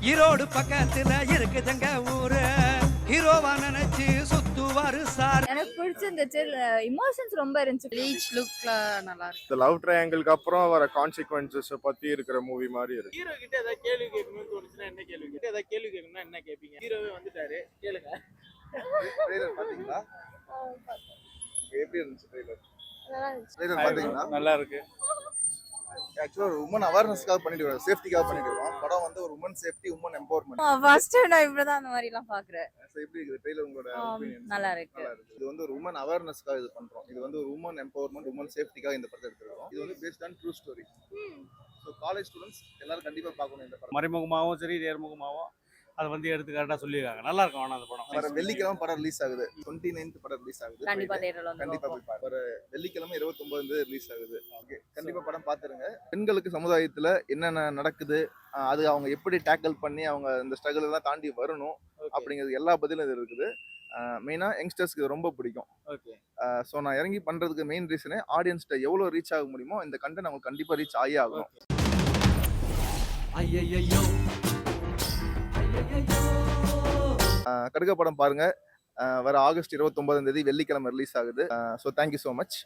ஈரோடு பக்கத்துல இருக்குதுங்க ஊரு, ஹீரோவா நினைச்சு சுத்துவாரு சார். எனக்கு பிடிச்சிருந்துச்சு, இமோஷன்ஸ் ரொம்ப இருந்துச்சு. ப்ளீச் லுக்ல நல்லா இருக்கு. இந்த லவ் ட்ரையாங்கிள்க்கு அப்புறம் வர கான்சிக்வன்சஸ் பத்தி இருக்கிற மூவி மாதிரி இருக்கு. ஹீரோ கிட்ட ஏதாவது கேள்வி கேட்கணும்னு தோணுச்சுன்னா என்ன கேள்வி கிட்ட ஏதாவது கேள்வி கேட்கணும்னா என்ன கேட்பீங்க? ஹீரோவே வந்துட்டாரு, கேளுங்க. ட்ரெய்லர் பாத்தீங்களா? எப்படி இருந்துச்சு ட்ரெய்லர்? நல்லா இருந்துச்சு. ட்ரெய்லர் பாத்தீங்களா? நல்லா இருக்கு. ஆக்சுவலா ஒரு உமன் அவேர்னஸ்க்காக பண்ணிட்டு இருக்கோம், சேஃப்டிக்காக பண்ணிட்டு இருக்கோம். படம் வந்து ஒரு woman safety, woman empowerment. First நான் இப்படிதான் அந்த மாதிரி எல்லாம் பாக்குறேன். சோ எப்படி இருக்கு ட்ரெய்லர்? உங்களோட opinion? நல்லா இருக்கு. இது வந்து ஒரு உமன் அவேர்னஸ்க்காக இது பண்றோம். இது வந்து ஒரு உமன் எம்பவர்மெண்ட், உமன் சேஃப்டிக்காக இந்த படத்தை எடுத்துருக்கோம். இது வந்து based on true story. So college students எல்லாரும் கண்டிப்பா பார்க்கணும் இந்த படம். மறைமுகமாகவும் சரி நேர்முகமாகவும் அதை வந்து எடுத்து கரெக்டாக சொல்லியிருக்காங்க. நல்லா இருக்கும். ஆனால் அந்த படம் வர வெள்ளிக்கிழமை படம் ரிலீஸ் ஆகுது. 29th படம் ரிலீஸ் ஆகுது. கண்டிப்பா தியேட்டர்ல வந்து கண்டிப்பா போய் பாருங்க. வர வெள்ளிக்கிழமை 29 ரிலீஸ் ஆகுது. ஓகே, கண்டிப்பா படம் பாத்துருங்க. பெண்களுக்கு சமுதாயத்துல என்னென்ன நடக்குது, அது அவங்க எப்படி டேக்கிள் பண்ணி அவங்க இந்த ஸ்ட்ரகிள் எல்லாம் தாண்டி வரணும் அப்படிங்கிறது எல்லா பதிலும் இது இருக்குது. மெயினா யங்ஸ்டர்ஸ்க்கு இது ரொம்ப பிடிக்கும். ஓகே. ஸோ நான் இறங்கி பண்றதுக்கு மெயின் ரீசனே ஆடியன்ஸ்கிட்ட எவ்வளோ ரீச் ஆக முடியுமோ இந்த கண்டென்ட் அவங்களுக்கு கண்டிப்பா ரீச் ஆகி ஆகும். கடுக படம் பாருங்க. வர ஆகஸ்ட் 29 வெள்ளிக்கிழமை ரிலீஸ் ஆகுது. So thank you so much.